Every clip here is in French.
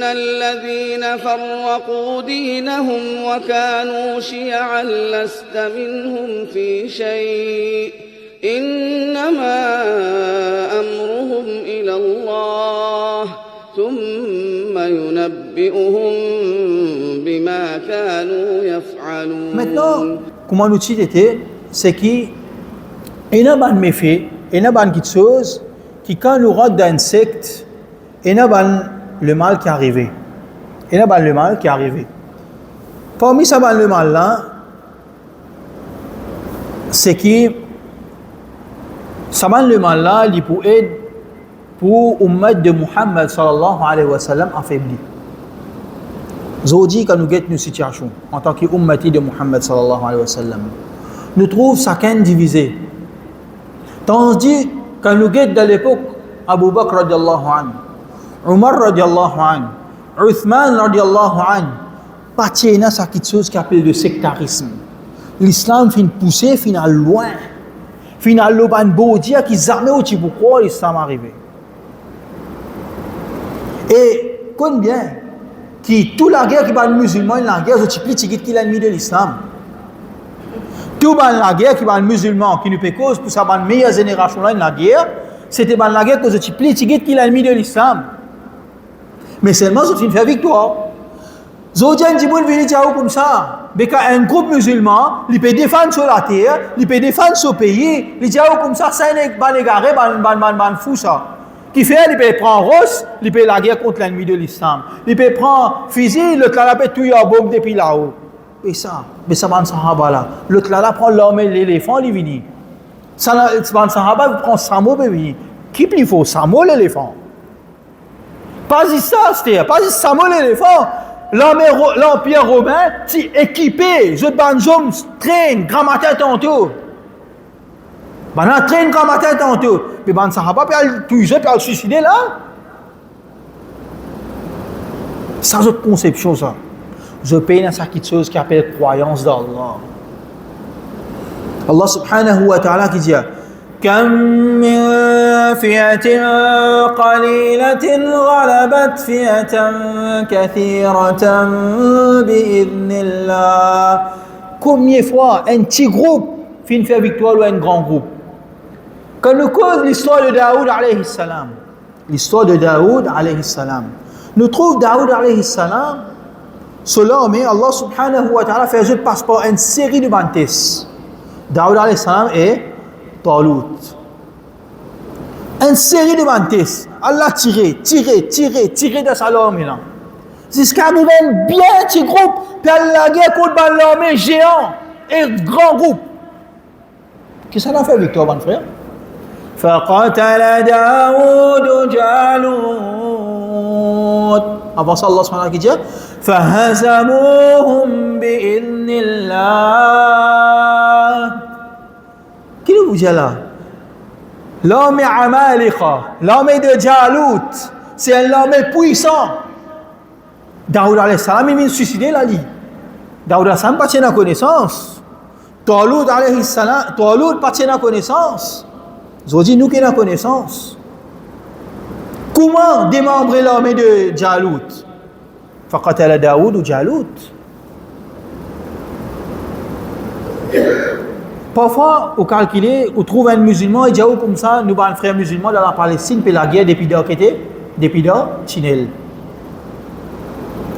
الذين فرقوا دينهم وكانوا شيعا لست منهم في شيء إنما أمرهم إلى الله ثم ينبئهم بما كانوا يفعلون. Maintenant, comment nous était, c'est qu'il y a un méfait, il y a une chose qui quand nous rentre dans une secte, il y a le mal qui est arrivé. Il y a le mal qui est arrivé. Parmi ça, le mal là, c'est que ça le mal là, il peut aider pour l'ummat de Muhammad sallallahu alayhi wa sallam affaibli. Aujourd'hui, quand nous avons une situation en tant qu'ummati de Muhammad sallallahu alayhi wa sallam, nous trouvons chacun divisé. Tandis quand nous avons dans l'époque Abu Bakr radiallahu anhu, Umar radiallahu anhu, Uthman radiallahu anhu, partie dans cette chose qui appelle le sectarisme. L'islam fin poussé, fin loin, fin à l'oban beau dire qu'ils jamais au pourquoi l'islam arrivé. Et combien qui toute la guerre qui bat les musulmans, la guerre c'est plus petit qui l'ennemi de l'islam. Tout la guerre qui bat les musulmans qui nous fait cause pour ça la meilleure génération là la guerre, c'était la guerre que c'est plus petit qui l'ennemi de l'islam. Mais seulement c'est une victoire. Zodian Djiboun vient dire comme ça, mais quand un groupe musulman, il peut défendre sur la terre, il peut défendre son pays, il dit comme ça, ça n'est pas l'égaré, ban fou ça. Qui fait, il peut prendre Ross, il peut la guerre contre l'ennemi de l'islam. Il peut prendre fusil, le clala tout y bombe depuis là-haut. Et ça, mais ça ban sahaba là. Le clala prend l'homme et l'éléphant, il vient. Ça ban sahaba prend Samo, il vient. Qui plus faut Samo l'éléphant? Pas ça, c'était pas Samo l'éléphant. L'Empire romain, c'est équipé. Je banjom traîne, grand matin tantôt. Bana traîne grand matin tantôt. Mais ban sahaba peut se suicider là. Ça, c'est une conception ça. Je paye dans cette chose qui appelle croyance d'Allah. Allah subhanahu wa ta'ala qui dit كم من فئة قليلة غلبت فئة كثيرة بإذن الله. Combien de fois un petit groupe fait faire victoire ou un grand groupe? Quand nous cause l'histoire de Daoud alayhi salam, l'histoire de Daoud alayhi salam, nous trouvons Daoud alayhi salam, cela mais Allah subhanahu wa ta'ala fait juste passer par une série de bantes. Daoud alayhi salam et Talut. Une série de bantes. Allah tiré de sa l'armée là. Jusqu'à arriver un bien petit groupe, puis la guerre contre l'armée géant et grand groupe. Qu'est-ce que ça a fait victoire, mon frère? فقتل داود جالوت. Avant ça, Allah subhanahu wa ta'ala qui dit فهزموهم بإذن الله. Qui nous dit là? L'armée Amalika, l'armée de Jalut, c'est une armée puissante. Daoud alayhi salam, il vient suicider là. Daoud alayhi salam, pas tient la connaissance. Talut alayhi salam, Talut pas tient la connaissance. Zodi nous qui la connaissance. Comment démembrer l'armée de Jalut? فقتل داود جالوت. Parfois, au calculer, on trouve un musulman et dit comme ça, nous avons un frère musulman dans la Palestine, puis la guerre depuis Chinel.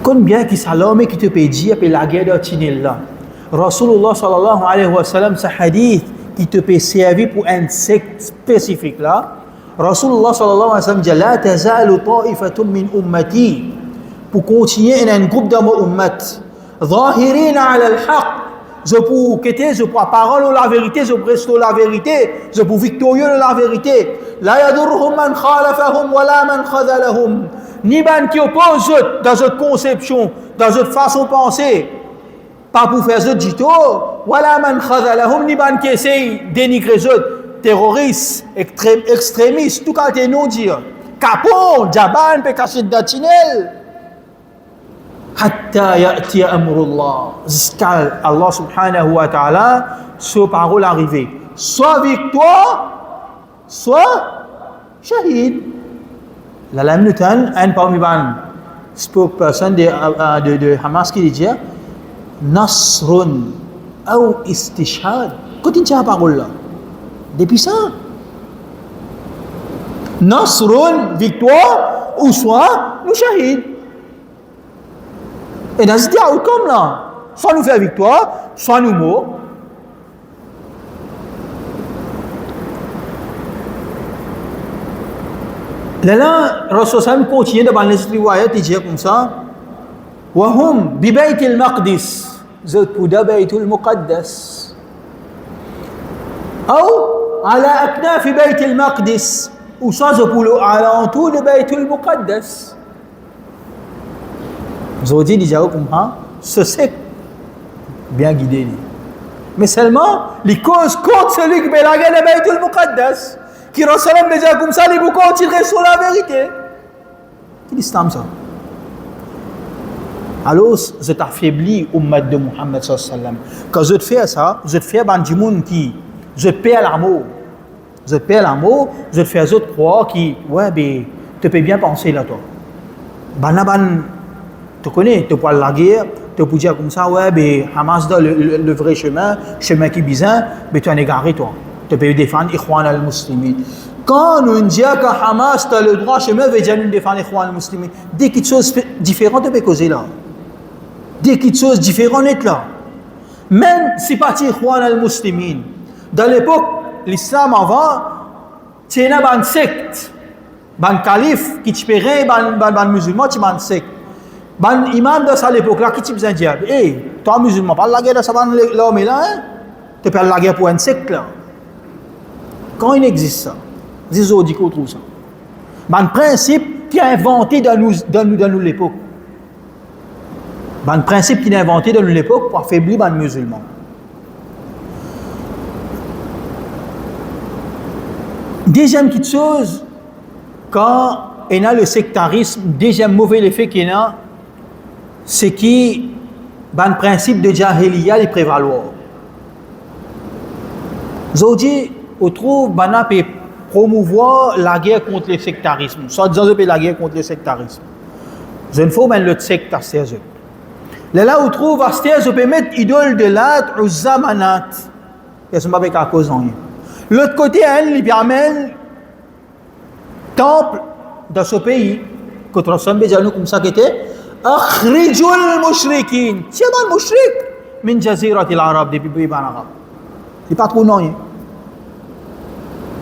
Combien qui s'allume qui te peut dire, puis la guerre de Chinel là. Rasulullah sallallahu alayhi wa sallam, ce hadith qui te peut servir pour un secte spécifique là. Rasulullah sallallahu alayhi wa sallam dit, la tazalu ta'ifatun min ummati. Pour continuer, il y a un groupe de mon ummat. Zahirina ala al-haq. Je peux parole la vérité, je preste la vérité, je peux victorieux la vérité. La yadurhum man khalafahum wa la man khadalahum. Ni ban qui oppose dans cette conception, dans cette façon de penser, pas pour faire ce dito, wa la man khadalahum, ni ban qui essaye de dénigrer eux, terroristes, extrémistes, tout cas t'es non dire. Capon, Jaban, peut cacher d'atinel. Hatta ya'ti amrullah. Jusqu'à Allah subhanahu wa ta'ala, ce parole arrivée. Soit victoire, soit shahid. La lam nutan, un parmi ban spokesperson de Hamas qui dit Nasrun ou istishhad. Continue la parole là. Depuis ça. Nasrun, victoire, ou soit nous shahid. Et dans ce outcome là, soit nous faire victoire, soit nous morts. Là, Rasul continue de parler de riwayat, il dit comme ça وهم ببيت المقدس زود بودا بيت المقدس أو على أكناف بيت المقدس وصازو بولو على طول بيت المقدس زودي دي جاو comme ça ce c'est bien guidé mais seulement les causes contre celui qui met la guerre de Beit al-Muqaddas qui ressemble déjà comme ça, les vous continuerez sur la vérité. Qui dit ça? Alors, vous êtes affaibli au mat de Muhammad sallallahu alayhi wa sallam. Quand vous faites ça, vous êtes fait ban du monde qui, vous êtes payé l'amour. Vous êtes payé l'amour, vous êtes fait à autres croire qui, ouais, ben, tu peux bien penser là, toi. Tu connais, tu parles la guerre, tu peux dire comme ça, ouais, ben, Hamas dans le vrai chemin qui est bizarre, ben, tu es égaré, toi. Tu peux défendre Ikhwan al-Muslimin. Quand nous disons que Hamas a le droit chemin, veut dire nous défendre Ikhwan al-Muslimin. Dès qu'il y a des choses différentes, tu peux causer là. Dès qu'il y a des choses différentes, tu là. Même si parti Ikhwan al-Muslimin, dans l'époque, l'islam avant, tu as une secte, un calife qui te paierait, un musulman, tu as une secte. Un imam de ça l'époque là, qui te besoin de dire, hey, toi musulman, parle la guerre de ça, l'homme est là, hein? Tu parles la guerre pour une secte là. Quand il existe ça, c'est dit qu'on trouve ça. Un principe qui est inventé dans nous l'époque. Un principe qui est inventé dans nous l'époque pour affaiblir les musulmans. Deuxième petite chose, quand il y a le sectarisme, deuxième mauvais effet qu'il y a, c'est un principe de jahiliya qui prévaloir. Zodi, on trouve Bana peut promouvoir la guerre contre le sectarisme. Soit disant que la guerre contre le sectarisme. Je ne faut même le secte à ces œuvres. Là, on trouve à ces œuvres, on peut mettre idole de l'âtre aux zamanat. Et ce n'est pas à cause de rien. L'autre côté, il amène temple dans ce pays, quand on ressemble déjà comme ça qui était, akhrijul mushrikin. C'est un mushrik. Min jazirat al-arab, depuis pays arabes. Il n'est pas trop non.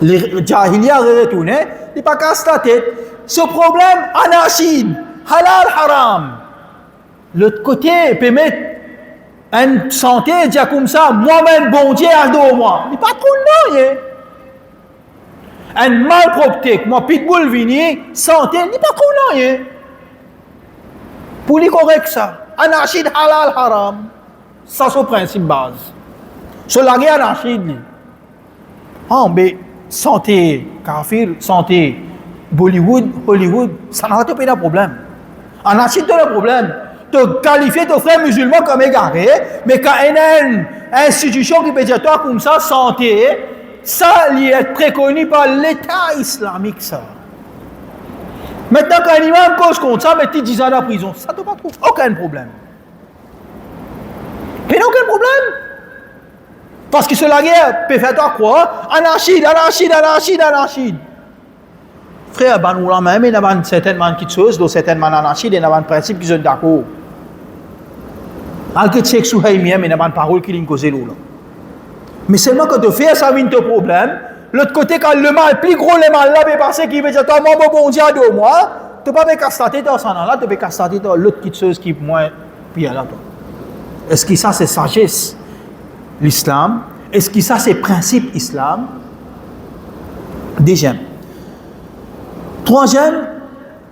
Les jahiliya retournent, il n'est pas casse la tête. Ce problème, anachid, halal, haram. L'autre côté, il peut mettre une santé, dire comme ça, moi-même, bon Dieu, à dos moi. Il n'est pas trop non. Un malpropreté, moi, pitbull vini, santé, il n'est pas trop non. Pour les correct ça, anachid, halal, haram. Ça, c'est le principe base. Sur la guerre, anachid. Ah, mais santé kafir, santé Bollywood, Hollywood, ça n'a pas de problème. En Achille, tu as le problème. Tu qualifies ton frère musulman comme égaré, mais quand il y a une institution qui peut dire toi comme ça, santé, ça est préconisé par l'État islamique. Ça. Maintenant, quand un imam cause contre ça, mais tu 10 ans de prison, ça ne te pas trouver aucun problème. Mais aucun problème. Parce que sur la guerre, peut faire toi quoi? Anarchide. Frère, ben, ou même, il y a certainement quelque chose, dans certainement anarchide, il y a un principe qui sont d'accord. Alors que tu sais que sous il y a une parole qui est causée là. Mais seulement quand tu fais ça, il y a un problème. L'autre côté, quand le mal, plus gros le mal là, mais parce qu'il veut dire, toi, moi, bon Dieu, de moi, tu ne peux pas constater dans ça là, tu peux constater dans l'autre petite chose qui est moins pire là. Est-ce que ça, c'est sagesse? L'islam, est-ce que ça c'est principe islam? Deuxième. Troisième,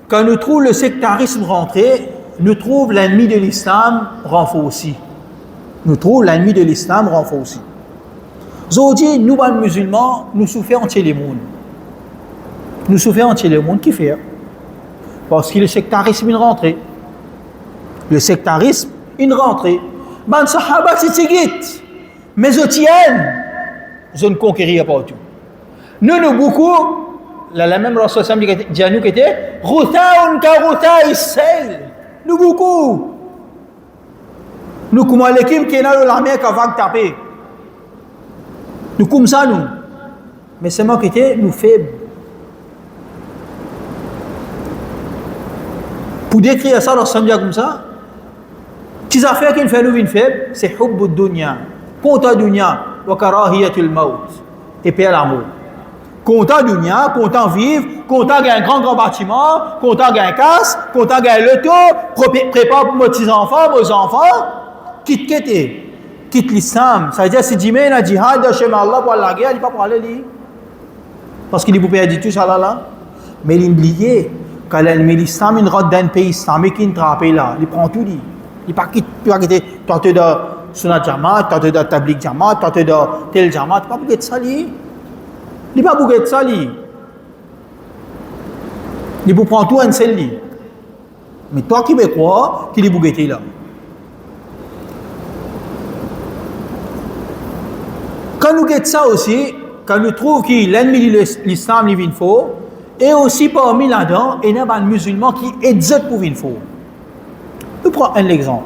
quand nous trouvons le sectarisme rentré, nous trouvons l'ennemi de l'islam renforcé. Nous trouvons l'ennemi de l'islam renforcé. Aujourd'hui, nous, les musulmans, nous souffrons entier le monde. Nous souffrons entier le monde qui fait. Parce que le sectarisme est rentré. Le sectarisme est rentré. Ben, sahaba, c'est mais je tiens, je ne conquéris pas tout. Nous, beaucoup, la même Rasul dit à nous qui était, Routaun ka routa issail. Nous beaucoup. Nous comme l'équipe qui est dans l'armée qui va taper. Nous comme ça nous. Mais c'est moi qui était nous faibles. Pour décrire ça dans ce sens comme ça, les affaires qui fait nous une faible, c'est hubb dunya, content dunya, wa karahiyatul maut, et peur l'amour. Content dunya, content vivre, content gagner un grand bâtiment, content gagner un casse, content gagner l'auto, prépare pour mes petits-enfants, mes enfants, quitte l'islam. Ça veut dire si Jimé a jihad de chemin Allah pour la guerre, il ne peut pas aller lui. Parce qu'il peut perdre tout ça là. Mais il oublie quand l'islam il rentre dans un pays islamique qui trappe là, il prend tout lui. Il ne peut pas quitter tenter de Sunnat Jamaat, tenter de Tabligh Jamaat, tenter de tel Jamaat, il ne peut pas bouger de ça lui. Il ne peut pas bouger de ça lui. Il peut prendre tout un seul lui. Mais toi qui veux croire qu'il est bougueté là. Quand nous guettons ça aussi, quand nous trouvons que l'ennemi de l'islam est venu faux, et aussi parmi là-dedans, il y a des musulmans qui exercent pour venir faux. Nous prenons un exemple.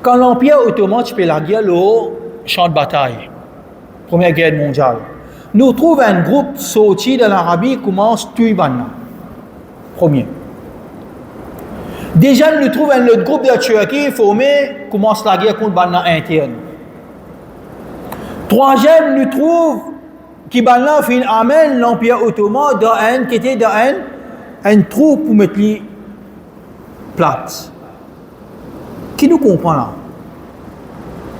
Quand l'Empire ottoman fait la guerre au champ de bataille, Première Guerre mondiale, nous trouvons un groupe sorti de l'Arabie qui commence à tuer Banna. Premier. Déjà, nous trouvons un autre groupe de Turquie formé qui commence la guerre contre Banna interne. Troisième, nous trouvons qui Banna amène l'Empire ottoman dans qui était dans un trou pour mettre les plates. Qui nous comprend là?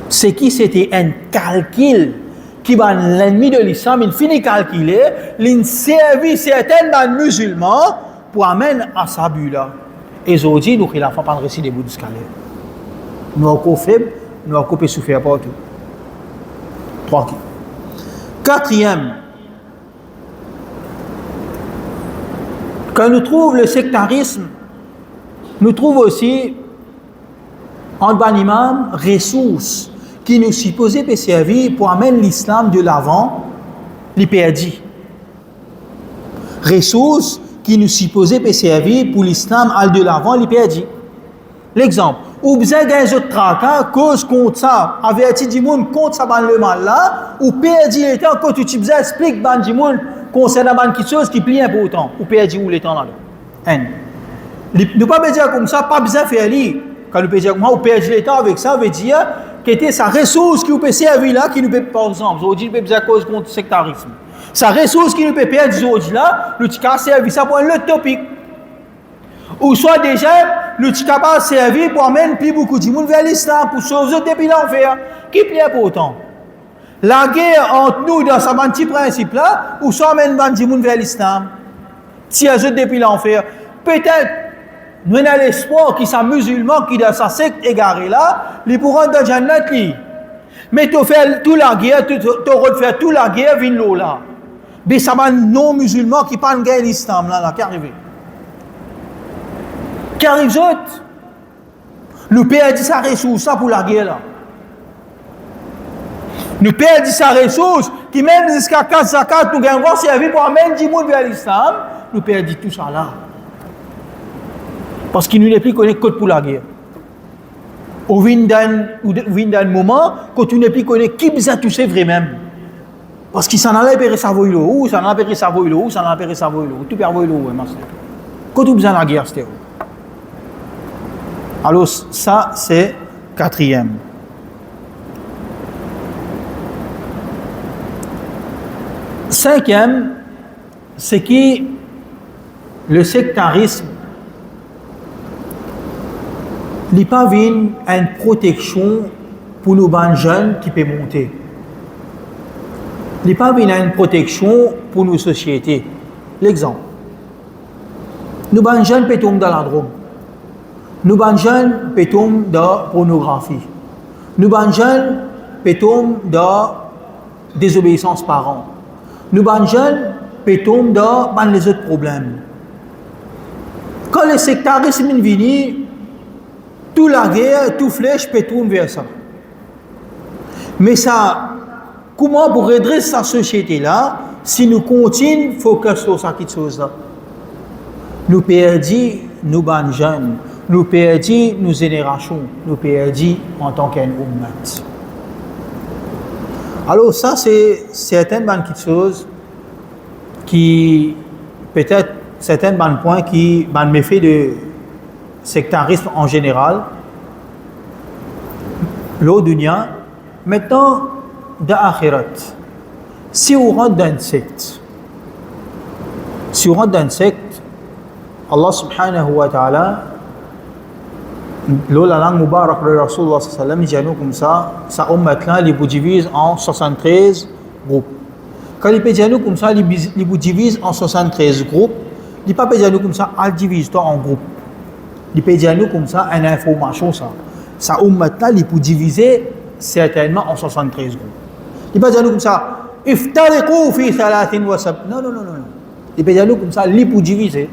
C'est qui c'était un calcul qui l'ennemi de l'islam, il finit calculer, il servit certains musulmans pour amener à sa but là. Et aujourd'hui, nous, il a fait pas de récit des bouts d'escalier. Nous avons faible, nous avons souffert partout. Tranquille. Quatrième, quand nous trouvons le sectarisme, nous trouvons aussi en bas imam ressources qui nous supposent servir pour amener l'islam de l'avant, les perdus. Ressources qui nous supposent servir pour l'islam al de l'avant, les perdus. L'exemple, ou besoin d'un autre tracas, cause contre ça, averti du monde contre ça, le mal là, ou perdu le temps, quand tu besoin explique ban du monde, concernant quelque chose qui plie important, ou perdu ou le temps là. Ne pas dire comme ça, pas besoin de faire lire. Quand nous peut dire comment on perd le temps avec ça, veut dire que c'était sa ressource qui nous peut servir là, qui nous peut, par exemple, aujourd'hui, nous peut dire cause contre le sectarisme. Sa ressource qui nous peut perdre aujourd'hui là, nous avons servi ça pour un autre topic. Ou soit déjà, nous sommes capables de servir pour amener plus beaucoup de monde vers l'islam, pour sauver depuis l'enfer. Qui plaît pourtant? La guerre entre nous dans ce petit principe là, ou soit amener de monde vers l'islam, si eux depuis l'enfer. Peut-être, nous avons l'espoir qu'ils sont musulmans, qui dans sa secte égarée là, ils pourront dans le Jannat. Mais tu fais toute la guerre, tu refais toute la guerre, vient l'eau là. Mais ça va non-musulmans qui parlent de l'islam là, qui arrive. Qui arrive d'autres. Nous perdons sa ressource pour la guerre là. Nous perdons sa ressource qui même jusqu'à 4 zakat nous gagnons servir pour amener du monde vers l'islam. Nous perdons tout ça là. Parce qu'il nous n'est plus connu que pour la guerre. Au vin d'un moment, quand tu n'es plus connu qui besoin de toucher vraiment. Parce qu'il s'en allait périr sa voie ou s'en allait périr sa voie ou s'en allait périr sa voie tout perd voie ouais master. Quand tu besoin de la guerre c'était. Alors ça c'est quatrième. Cinquième, c'est que le sectarisme n'est pas une protection pour nos jeunes qui peuvent monter. Il n'est pas une protection pour nos sociétés. L'exemple. Nos jeunes peuvent tomber dans la drogue. Nos jeunes peuvent tomber dans la pornographie. Nos jeunes peuvent tomber dans la désobéissance parents. Nos jeunes peuvent tomber dans les autres problèmes. Quand le sectarisme vient, toute la guerre, toute flèche peut tourner vers ça. Mais ça, comment pour redresser sa société-là, si nous continuons focus sur cette chose-là? Nous perdons nos jeunes. nous perdons nos générations, nous perdons en tant qu'un ummat. Alors ça, c'est certaines petites choses qui, peut-être, certains points qui méfient de sectarisme en général, l'eau dunya. Maintenant, dans l'akhirat, si on rentre dans une secte, Allah subhanahu wa ta'ala, la langue mubarak de Rasulullah sallallahu alayhi wa sallam, comme ça ummat-là, il vous divise en 73 groupes. Quand il peut dire comme ça, il vous divise en 73 groupes, il ne peut pas dire comme ça, il divise toi en groupes. Il peut dire comme ça, une information, ça ummat-là, il peut diviser certainement en 73 groupes. Il ne peut pas dire comme ça, iftariqu fi 73. Non. Il peut dire comme ça, il peut diviser.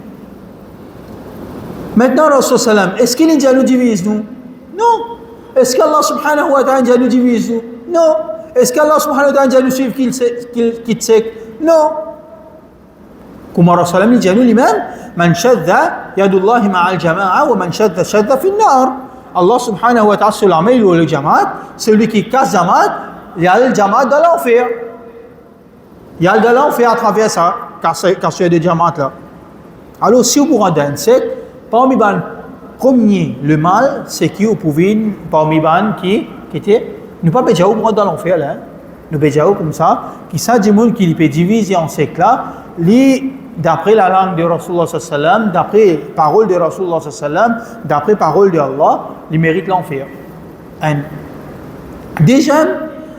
Maintenant, Rasul sallam, est-ce qu'il nous divise nous? Non. Est-ce qu'Allah subhanahu wa ta'ala nous divise nous? Non. Est-ce qu'Allah subhanahu wa ta'ala nous suive qu'il sait? Non. Comme Rasul sallam dit lui-même, man shadda yadullahi ma'al jama'a wa man shadda shadda fi an-nar. Allah subhanahu wa ta'ala sur la main ou le jamaat, celui qui casse jamaat, il y a le jamaat dans l'enfer. Il y a de l'enfer à travers ça, car il y a des jamaat là. Alors si vous rendez un secte, parmi les premiers, le mal, c'est qui vous pouvez, parmi les qui étaient, nous ne pouvons pas dire dans l'enfer là, nous pouvons dire comme ça, qui ça du monde qui peut diviser en secte là, d'après la langue de Rasulullah sallallahu alayhi wa sallam, d'après parole de Rasulullah sallallahu alayhi wa sallam, d'après parole de Allah, ils méritent l'enfer. Deuxième,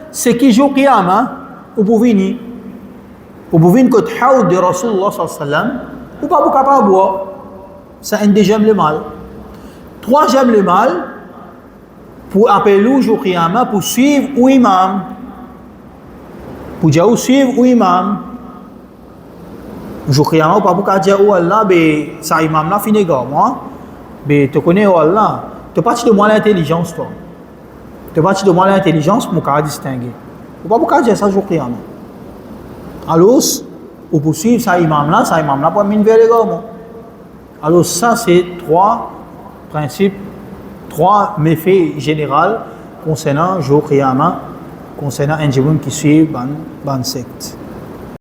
c'est qui joue Qiyamah, vous pouvez ni, vous pouvez ni que haoud de Rasulullah sallallahu alayhi wa sallam, ou pas vous capable de boire. C'est un deuxième le mal. Troisième le mal, pour appeler le jour Qiyamah, pour suivre ou imam. Pour dire suivre ou imam. Jour Qiyamah, pas pour dire oh Allah, ben ça imam là fini gars, moi. Ben tu connais oh Allah, tu pas de moi l'intelligence toi. Tu pas de moi l'intelligence pour me distinguer. Pas pour dire ça jour Qiyamah. Alors, pour suivre ça imam là pas mine vers les gars moi. Alors ça, c'est trois principes, trois méfaits généraux concernant jour Qiyamah, concernant un djibun qui suit ban secte.